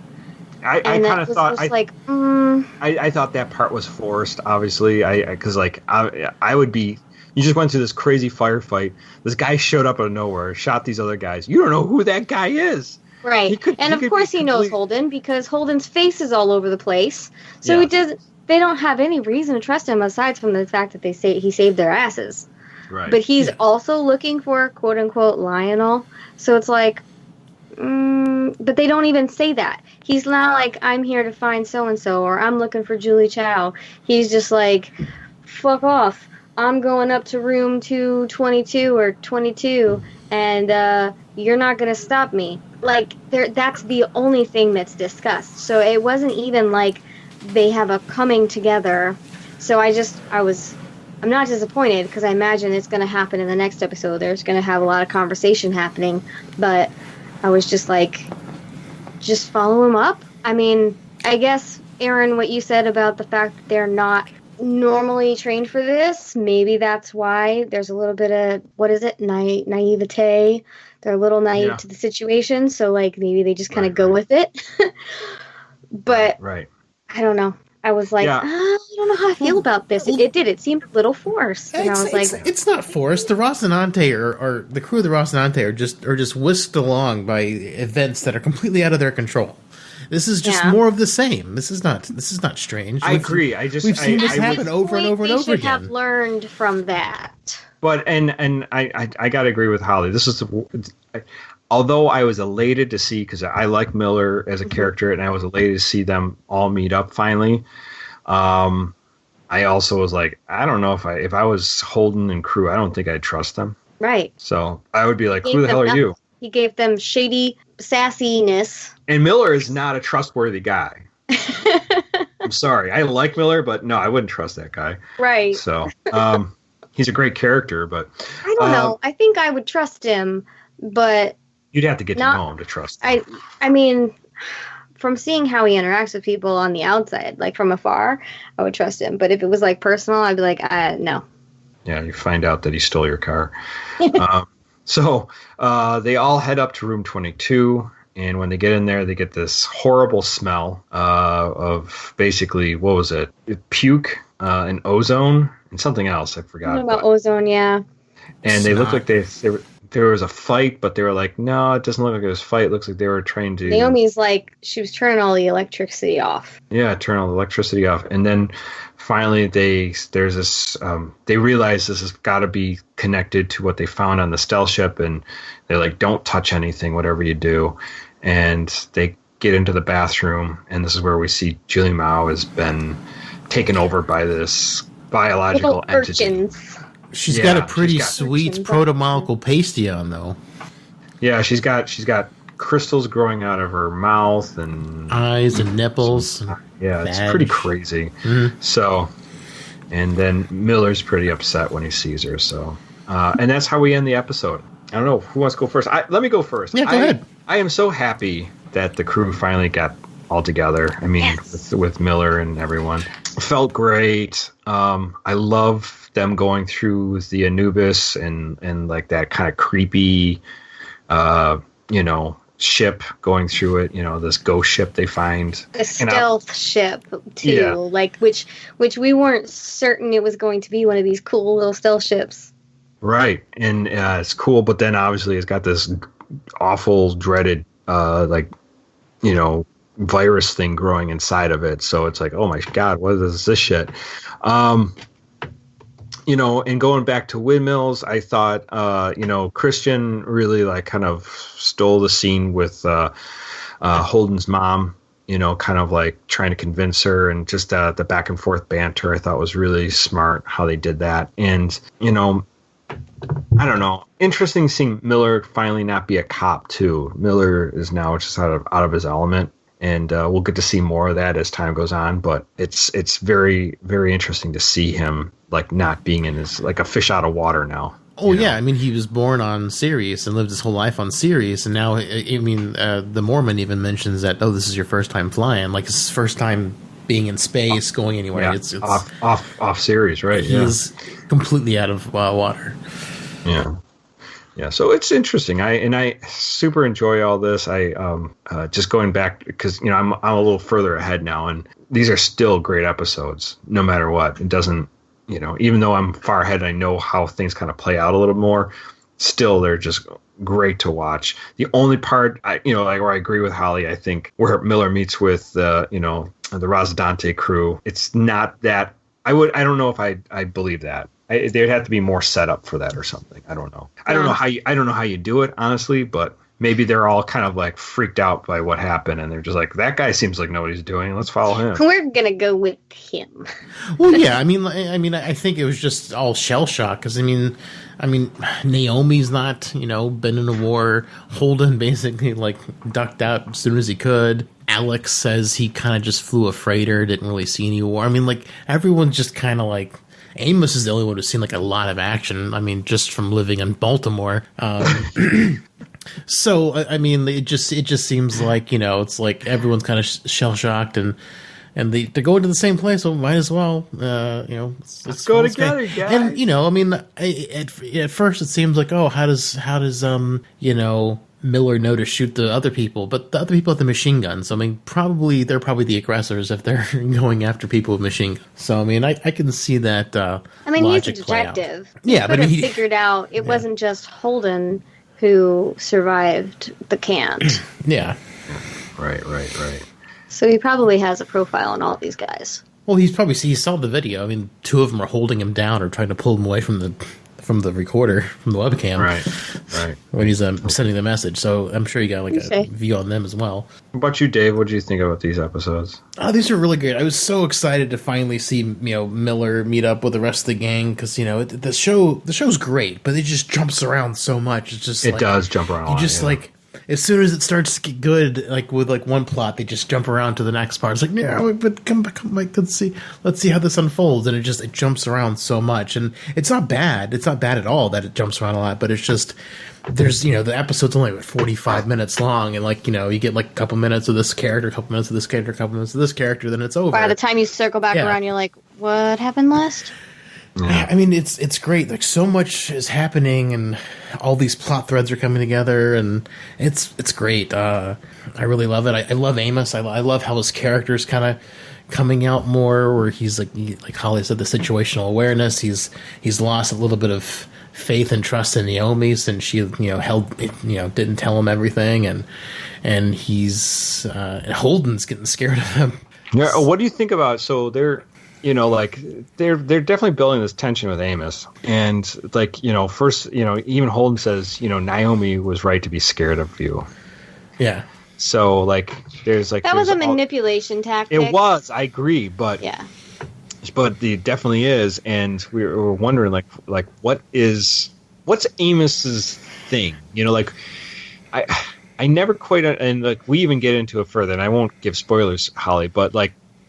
I kind of thought I thought that part was forced. Obviously, because I would be. You just went through this crazy firefight. This guy showed up out of nowhere, shot these other guys. You don't know who that guy is. Right. Of course he knows Holden, because Holden's face is all over the place. So they don't have any reason to trust him aside from the fact that he saved their asses. Right. But he's also looking for quote unquote Lionel. So it's like, but they don't even say that. He's not like, I'm here to find so and so, or I'm looking for Julie Mao. He's just like, fuck off. I'm going up to room 222 or 22, and you're not going to stop me. Like, that's the only thing that's discussed. So it wasn't even like they have a coming together. So I'm not disappointed, because I imagine it's going to happen in the next episode. There's going to have a lot of conversation happening. But I was just like, just follow him up. I mean, I guess, Aaron, what you said about the fact that they're not normally trained for this, maybe that's why there's a little bit of, what is it, naivete. They're a little naive to the situation, so like maybe they just kind of go with it. But I don't know. I was like, I don't know how I feel about this. It seemed a little forced. And I was like, it's not forced. The Rocinante or the crew of the Rocinante are just whisked along by events that are completely out of their control. This is just more of the same. This is not strange. I agree. We've seen this happen over and over and over again. They should have learned from that. But and I gotta agree with Holly. This is although I was elated to see, because I like Miller as a character, and I was elated to see them all meet up finally. I also was like, I don't know if I was Holden and crew, I don't think I'd trust them. Right. So I would be like, who the hell are you? He gave them shady sassiness. And Miller is not a trustworthy guy. I'm sorry. I like Miller, but no, I wouldn't trust that guy. Right. So he's a great character, but I don't know. I think I would trust him, but you'd have to get to know him to trust him. I mean, from seeing how he interacts with people on the outside, like from afar, I would trust him. But if it was like personal, I'd be like, no. Yeah, you find out that he stole your car. So they all head up to room 22, and when they get in there, they get this horrible smell of basically, what was it? Puke and ozone and something else. I forgot. About ozone, yeah. And they look like they there was a fight, but they were like, no, it doesn't look like it was a fight. It looks like they were trying to. Naomi's like, she was turning all the electricity off. Yeah, turn all the electricity off, and then finally they realize this has got to be connected to what they found on the stealth ship, and they're like, don't touch anything, whatever you do, and they get into the bathroom, and this is where we see Julie Mao has been taken over by this biological entity. She's got a pretty sweet proto-molecule pasty on, though. Yeah, she's got crystals growing out of her mouth and eyes and nipples. Yeah, it's pretty crazy. Mm-hmm. So, and then Miller's pretty upset when he sees her. So, and that's how we end the episode. I don't know who wants to go first. Let me go first. Yeah, go ahead. I am so happy that the crew finally got all together. I mean, with Miller and everyone, felt great. I love them going through the Anubis and like that kind of creepy, ship going through it. This ghost ship they find, a stealth ship too, like which we weren't certain it was going to be one of these cool little stealth ships. Right, and it's cool, but then obviously it's got this awful, dreaded, virus thing growing inside of it. So it's like, oh my God, what is this shit? And going back to Windmills, I thought, Chrisjen really like kind of stole the scene with Holden's mom, kind of like trying to convince her, and just the back and forth banter I thought was really smart how they did that. And, I don't know. Interesting seeing Miller finally not be a cop too. Miller is now just out of his element. And we'll get to see more of that as time goes on, but it's very, very interesting to see him like not being in his like a fish out of water now. Oh yeah, I mean he was born on Sirius and lived his whole life on Sirius, and now the Mormon even mentions that this is your first time flying, like it's his first time being in space, going anywhere. Yeah, it's off Sirius, right? He's completely out of water. Yeah. Yeah, so it's interesting. I super enjoy all this. I just going back because I'm a little further ahead now, and these are still great episodes no matter what. It doesn't even though I'm far ahead, I know how things kind of play out a little more. Still, they're just great to watch. The only part where I agree with Holly, I think where Miller meets with the Rocinante crew, it's not that. I don't know if I believe that. There'd have to be more setup for that or something. I don't know. I don't know how you do it, honestly, but maybe they're all kind of like freaked out by what happened, and they're just like, that guy seems like know what he's doing. Let's follow him. We're gonna go with him. Well, yeah. I mean, I think it was just all shell shock because I mean, Naomi's not been in a war. Holden basically like ducked out as soon as he could. Alex says he kind of just flew a freighter, didn't really see any war. I mean, like everyone's just kind of like. Amos is the only one who's seen like a lot of action. I mean, just from living in Baltimore. So I mean, it just seems like it's like everyone's kind of shell shocked and they're going to the same place. So might as well, let's go together, guys. And I mean, at first it seems like how does Miller know to shoot the other people, but the other people have the machine guns. So, I mean, they're probably the aggressors if they're going after people with machine guns. So, I mean, I can see that. He's a detective. Yeah, but he figured out it wasn't just Holden who survived the Cant. Yeah. Right. So he probably has a profile on all these guys. Well, he saw the video. I mean, two of them are holding him down or trying to pull him away from the recorder, from the webcam. Right. When he's sending the message. So I'm sure you got like a view on them as well. What about you, Dave? What do you think about these episodes? Oh, these are really great. I was so excited to finally see Miller meet up with the rest of the gang because the show's great, but it just jumps around so much. It's just it does jump around. You just like. As soon as it starts to get good, like with like one plot, they just jump around to the next part. It's like, no, but come back, let's see how this unfolds, and it jumps around so much, and it's not bad. It's not bad at all that it jumps around a lot, but it's just there's the episode's only 45 minutes long, and like you get like a couple minutes of this character, a couple minutes of this character, a couple minutes of this character, then it's over. By the time you circle back around, you're like, what happened last? Yeah. I mean, it's great. Like so much is happening, and all these plot threads are coming together, and it's great. I really love it. I love Amos. I love how his character's kind of coming out more, where he's like Holly said, the situational awareness. He's lost a little bit of faith and trust in Naomi since she, didn't tell him everything, and he's Holden's getting scared of him. Yeah. What do you think about? So they're definitely building this tension with Amos, and first, even Holden says, Naomi was right to be scared of you. Yeah. So there's that was a manipulation tactic. It was. I agree, but yeah. But it definitely is, and we were wondering, what's Amos's thing? I never quite, and we even get into it further, and I won't give spoilers, Holly, but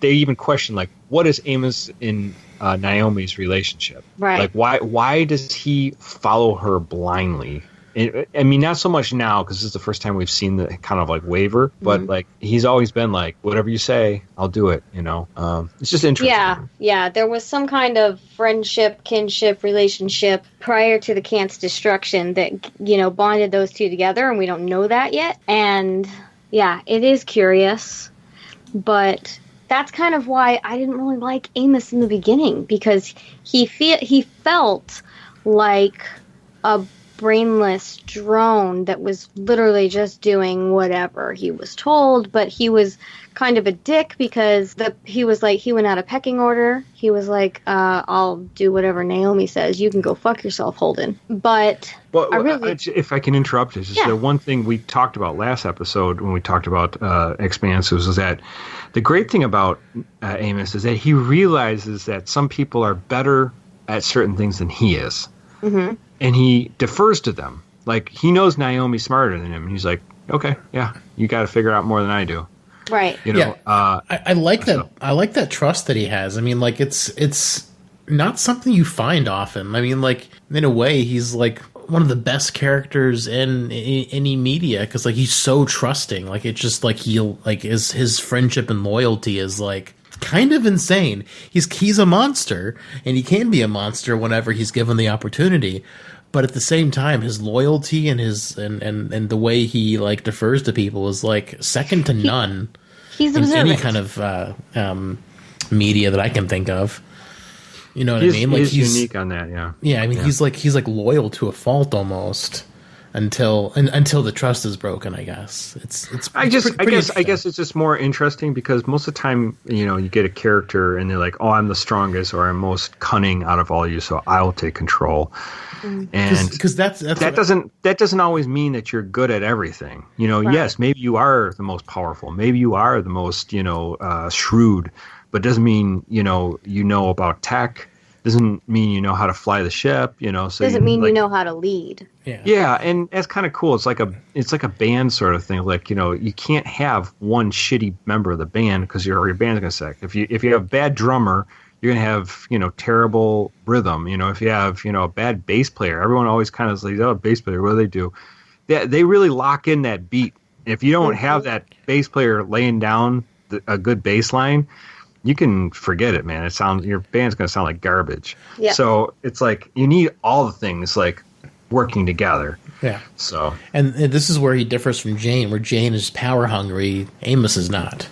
they even question what is Amos in Naomi's relationship? Right. Why does he follow her blindly? I mean, not so much now because this is the first time we've seen the kind of waver, but he's always been whatever you say, I'll do it. It's just interesting. Yeah. There was some kind of friendship, kinship, relationship prior to the Kant's destruction that bonded those two together, and we don't know that yet. And yeah, it is curious, but that's kind of why I didn't really like Amos in the beginning, because he felt like a brainless drone that was literally just doing whatever he was told, but he was kind of a dick because he went out of pecking order. He was I'll do whatever Naomi says. You can go fuck yourself, Holden. But if I can interrupt, it's just the one thing we talked about last episode when we talked about Expanse was that the great thing about Amos is that he realizes that some people are better at certain things than he is. Mm-hmm. And he defers to them. He knows Naomi's smarter than him. And he's like, okay, yeah, you got to figure out more than I do. Right. I like that. I like that trust that he has. I mean, it's not something you find often. I mean, in a way, he's one of the best characters in any media because he's so trusting. It's just his friendship and loyalty is kind of insane. He's a monster, and he can be a monster whenever he's given the opportunity. But at the same time, his loyalty and his and the way he defers to people is second to none. He's in observant. any kind of media that I can think of. You know what I mean? He's unique on that. Yeah. Yeah. I mean, he's loyal to a fault almost. Until the trust is broken, I guess I guess it's just more interesting because most of the time, you get a character and they're like, "Oh, I'm the strongest or I'm most cunning out of all you, so I'll take control." And because that doesn't always mean that you're good at everything. Right. Yes, maybe you are the most powerful, maybe you are the most shrewd, but it doesn't mean you know about tech. Doesn't mean you know how to fly the ship, So doesn't mean you know how to lead. Yeah, and that's kind of cool. It's like a band sort of thing. You can't have one shitty member of the band because your band's gonna suck. If you have a bad drummer, you're gonna have terrible rhythm. If you have a bad bass player, everyone always kind of says, "Oh, bass player, what do they do?" They really lock in that beat. If you don't have that bass player laying down a good bass line, you can forget it, man. Your band's going to sound like garbage. Yeah. So it's you need all the things working together. Yeah. So and this is where he differs from Jane, where Jane is power hungry, Amos is not.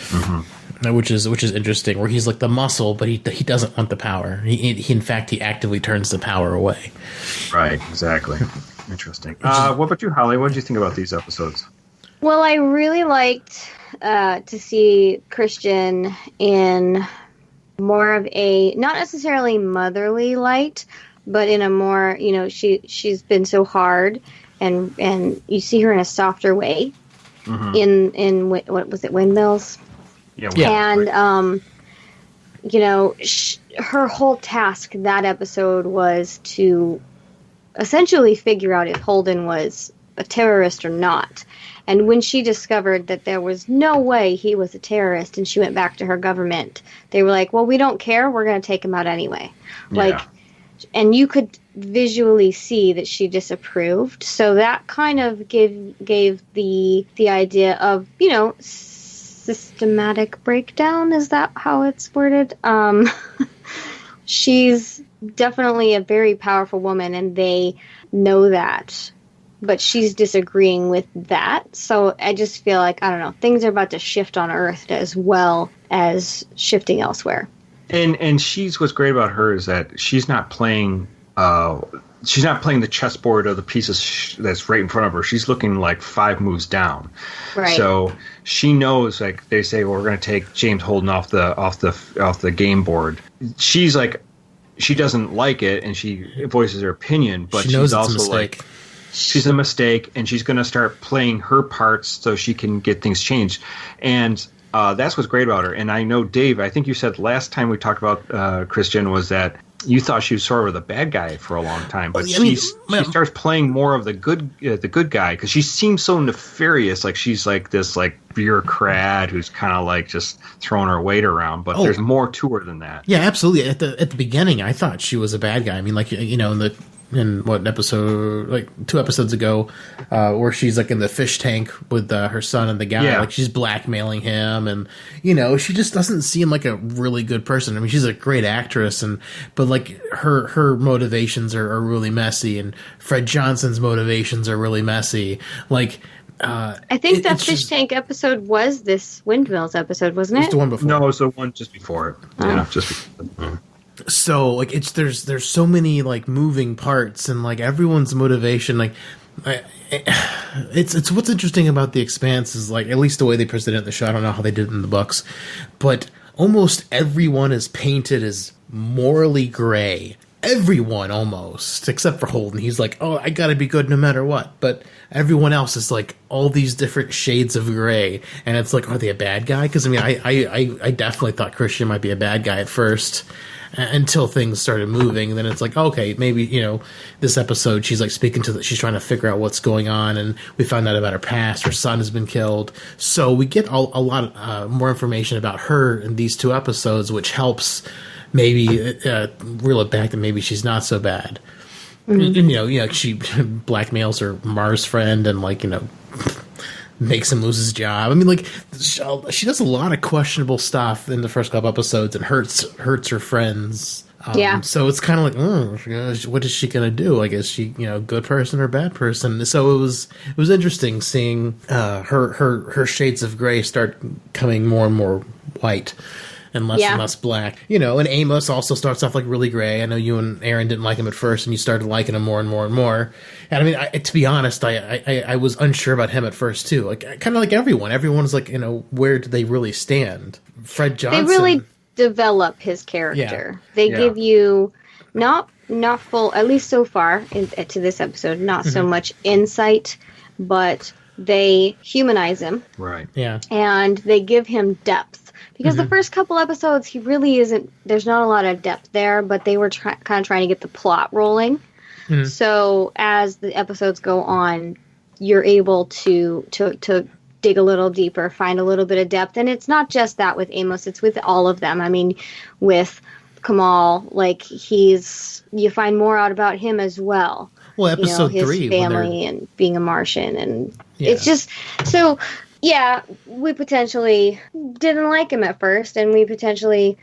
Mm-hmm. Which is interesting. Where he's the muscle, but he doesn't want the power. He in fact he actively turns the power away. Right. Exactly. Interesting. What about you, Holly? What did you think about these episodes? Well, I really liked to see Chrisjen in more of a, not necessarily motherly light, but in a more, she's been so hard, and you see her in a softer way. Mm-hmm. In what was it, Windmills? Yeah. And her whole task that episode was to essentially figure out if Holden was a terrorist or not. And when she discovered that there was no way he was a terrorist and she went back to her government, they were like, well, we don't care. We're going to take him out anyway. Yeah. And you could visually see that she disapproved. So that kind of gave the idea of, systematic breakdown. Is that how it's worded? She's definitely a very powerful woman, and they know that. But she's disagreeing with that. So I just feel I don't know, things are about to shift on Earth as well as shifting elsewhere. And what's great about her is that she's not playing she's not playing the chessboard of the pieces that's right in front of her. She's looking like 5 moves down. Right. So she knows, like they say, well, we're going to take James Holden off the game board. She's like, she doesn't like it, and she voices her opinion, but she's also like, she's a mistake, and she's going to start playing her parts so she can get things changed. And that's what's great about her. And I know, Dave, I think you said last time we talked about Chrisjen was that you thought she was sort of the bad guy for a long time, but she starts playing more of the good guy, because she seems so nefarious. Like she's like this like bureaucrat who's kind of like just throwing her weight around. But there's more to her than that. Yeah, absolutely. At the beginning, I thought she was a bad guy. I mean, like, you know, in what episode, like 2 episodes ago, where she's like in the fish tank with her son and the guy, like she's blackmailing him, and you know, she just doesn't seem like a really good person. I mean, she's a great actress, but like her motivations are really messy, and Fred Johnson's motivations are really messy. Like, I think that fish tank episode was this Windmills episode, wasn't it? It was the one before. No, it was the one just before it. Yeah, just before. So like there's so many like moving parts, and like everyone's motivation, like it's what's interesting about the Expanse is like, at least the way they presented it in the show. I don't know how they did it in the books, but almost everyone is painted as morally gray. Everyone almost, except for Holden. He's like, oh, I gotta be good no matter what. But everyone else is like all these different shades of gray, and it's like, are they a bad guy? Because I mean, I definitely thought Chrisjen might be a bad guy at first, until things started moving. And then it's like, okay, maybe, you know, this episode she's like speaking to she's trying to figure out what's going on, and we found out about her past. Her son has been killed, so we get a lot more information about her in these 2 episodes, which helps maybe reel it back that maybe she's not so bad. Mm-hmm. And, you know, she blackmails her Mars friend, and like, you know, makes him lose his job. I mean, like, she does a lot of questionable stuff in the first couple episodes, and hurts her friends. So it's kind of like, what is she gonna do? Like, is she, you know, good person or bad person? So it was interesting seeing her shades of gray start coming more and more white, and less black. You know, and Amos also starts off like really gray. I know you and Aaron didn't like him at first, and you started liking him more and more and more. And I mean, to be honest, I was unsure about him at first too. Like, kind of like everyone. Everyone's like, you know, where do they really stand? Fred Johnson. They really develop his character. Yeah. They give you not full, at least so far to this episode, not so much insight, but they humanize him. Right. Yeah. And they give him depth. Because the first couple episodes, he really isn't, there's not a lot of depth there, but they were kind of trying to get the plot rolling. Mm-hmm. So as the episodes go on, you're able to dig a little deeper, find a little bit of depth. And it's not just that with Amos, it's with all of them. I mean, with Kamal, like, you find more out about him as well. Well, episode 3. His family and being a Martian. And it's just, so... Yeah, we potentially didn't like him at first, and we potentially,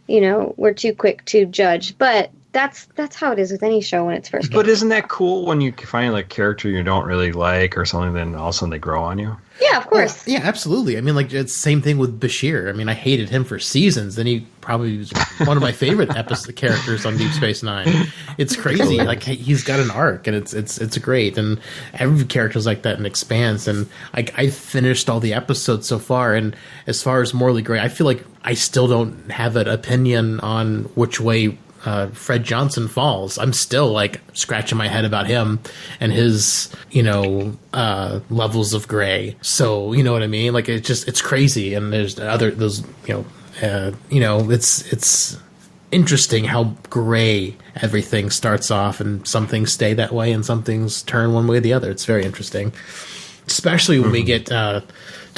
you know, were too quick to judge. But that's how it is with any show when it's first. But isn't that cool when you find like a character you don't really like or something, then all of a sudden they grow on you? Yeah, of course. Yeah, absolutely. I mean, like, it's the same thing with Bashir. I mean, I hated him for seasons. Then he probably was one of my favorite characters on Deep Space Nine. It's crazy. Like, he's got an arc, and it's great. And every character's like that in Expanse. And I finished all the episodes so far. And as far as morally gray, I feel like I still don't have an opinion on which way Fred Johnson falls. I'm still like scratching my head about him and his, you know, levels of gray. So, you know what I mean? Like, it's crazy. And there's those, you know, it's interesting how gray everything starts off, and some things stay that way and some things turn one way or the other. It's very interesting, especially when we get to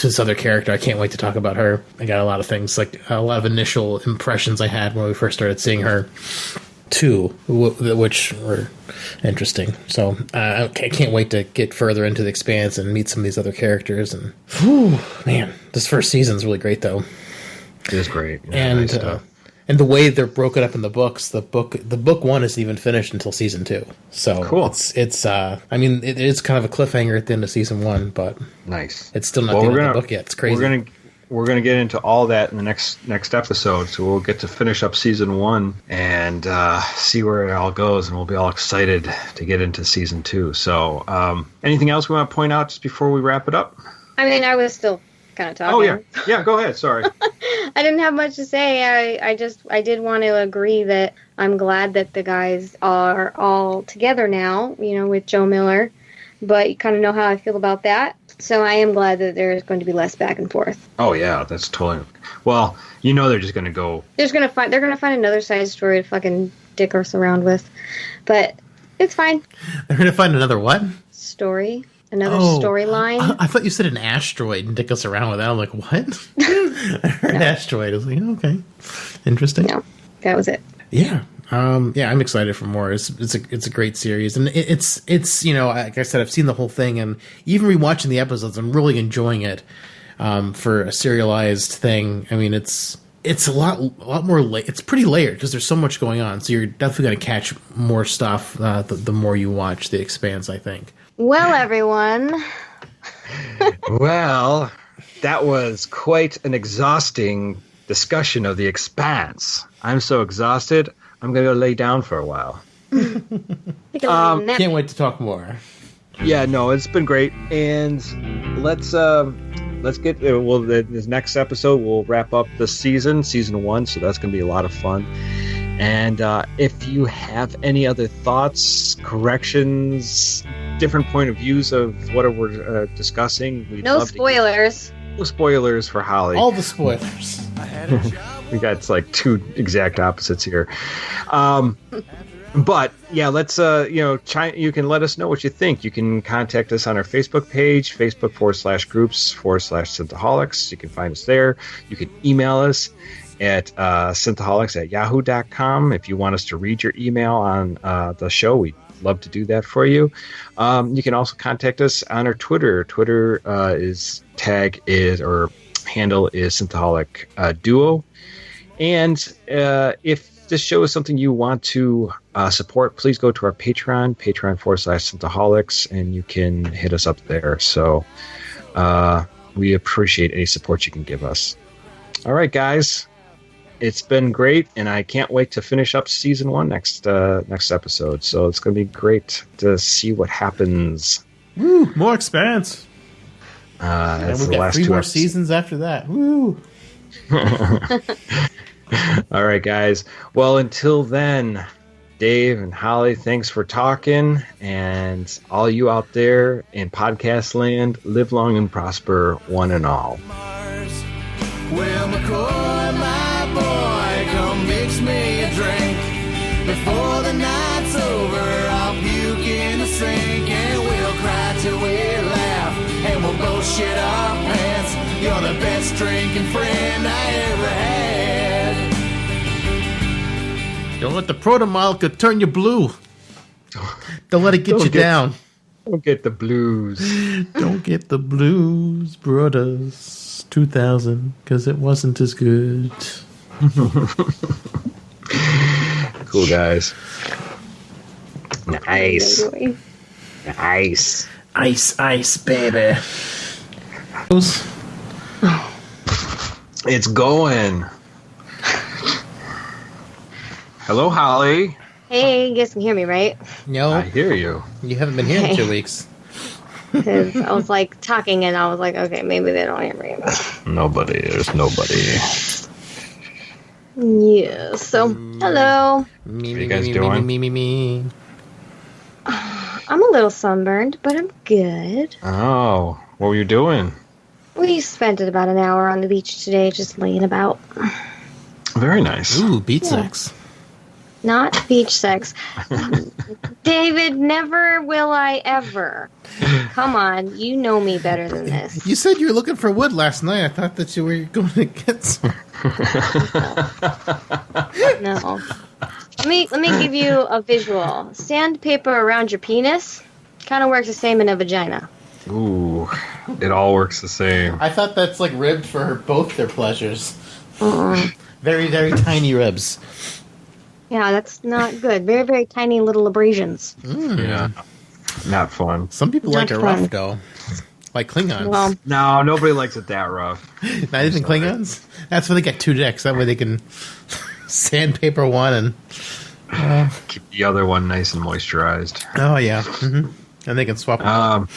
this other character. I can't wait to talk about her. I got a lot of things, like a lot of initial impressions I had when we first started seeing her too, which were interesting. So I can't wait to get further into the Expanse and meet some of these other characters. And man, this first season's really great, though. It is great. Yeah, and nice and the way they're broken up in the books, the book 1 isn't even finished until season 2. So cool. It's I mean, it is kind of a cliffhanger at the end of season 1, but nice. It's still not the end of the book yet. It's crazy. we're going to get into all that in the next episode. So we'll get to finish up season 1 and see where it all goes, and we'll be all excited to get into season 2. So anything else we want to point out just before we wrap it up? I mean, I was still kind of talking. Oh, yeah, go ahead. Sorry. I didn't have much to say. I did want to agree that I'm glad that the guys are all together now, with Joe Miller. But you kind of know how I feel about that. So I am glad that there's going to be less back and forth. Oh, yeah, that's totally... Well, they're just going to go... They're going to find another side story to fucking dick us around with. But it's fine. They're going to find another what? Story. Another storyline. I thought you said an asteroid and dick us around with that. I'm like, what? I heard asteroid. I was like, okay. Interesting. No, that was it. Yeah. I'm excited for more. It's a great series, and it's like I said, I've seen the whole thing, and even rewatching the episodes, I'm really enjoying it. For a serialized thing, I mean, it's a lot more. It's pretty layered because there's so much going on. So you're definitely going to catch more stuff the more you watch The Expanse, I think. Well, everyone. Well, that was quite an exhausting discussion of The Expanse. I'm so exhausted. I'm going to go lay down for a while. Can't wait to talk more. Yeah, no, it's been great. And let's get, this next episode, we'll wrap up the season 1. So that's going to be a lot of fun. And if you have any other thoughts, corrections, different point of views of what we're discussing, we'd no love spoilers. No spoilers for Holly. All the spoilers. We got like 2 exact opposites here. But yeah, let's you can let us know what you think. You can contact us on our Facebook page, Facebook.com/groups/Synthaholics. You can find us there. You can email us at synthaholics@yahoo.com. If you want us to read your email on the show, we'd love to do that for you. You can also contact us on our Twitter. Twitter handle is Synthaholic Duo. And if this show is something you want to support, please go to our Patreon, patreon.com/Synthaholics, and you can hit us up there. So we appreciate any support you can give us. All right, guys. It's been great, and I can't wait to finish up season 1 next episode. So it's going to be great to see what happens. Woo! More Expanse. And we've got 3 more seasons after that. Woo! All right, guys. Well, until then, Dave and Holly, thanks for talking. And all you out there in podcast land, live long and prosper, one and all. Well, McCoy, my boy, come mix me a drink. Before the night's over, I'll puke in the sink, and we'll cry till we laugh, and we'll both shit our pants. You're the best drinking friend I ever had. Don't let the proto-molecule turn you blue. Don't let it get you down. Don't get the blues. Don't get the blues, brothers. 2000, because it wasn't as good. Cool, guys. Nice. Nice. Ice, baby. It's going. Hello, Holly. Hey, you guys can hear me, right? No. I hear you. You haven't been here in 2 weeks. Because I was like talking and I was like, okay, maybe they don't hear me. There's nobody. Yeah, so, hello. Me, What are you guys doing? Me. I'm a little sunburned, but I'm good. Oh, what were you doing? We spent about an hour on the beach today just laying about. Very nice. Ooh, beach sex. Not beach sex. David, never will I ever. Come on, you know me better than this. You said you were looking for wood last night. I thought that you were going to get some. No. Let me give you a visual. Sandpaper around your penis kind of works the same in a vagina. Ooh, it all works the same. I thought that's like ribbed for both their pleasures. Very, very tiny ribs. Yeah, that's not good. Very, very tiny little abrasions. Yeah, not fun. Some people like it rough, though. Like Klingons. Well, No, nobody likes it that rough. Not even Klingons? That's why they got 2 dicks. That way they can sandpaper one and... Keep the other one nice and moisturized. Oh, yeah. Mm-hmm. And they can swap them.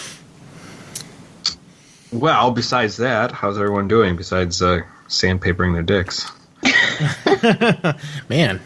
Well, besides that, how's everyone doing besides sandpapering their dicks? Man,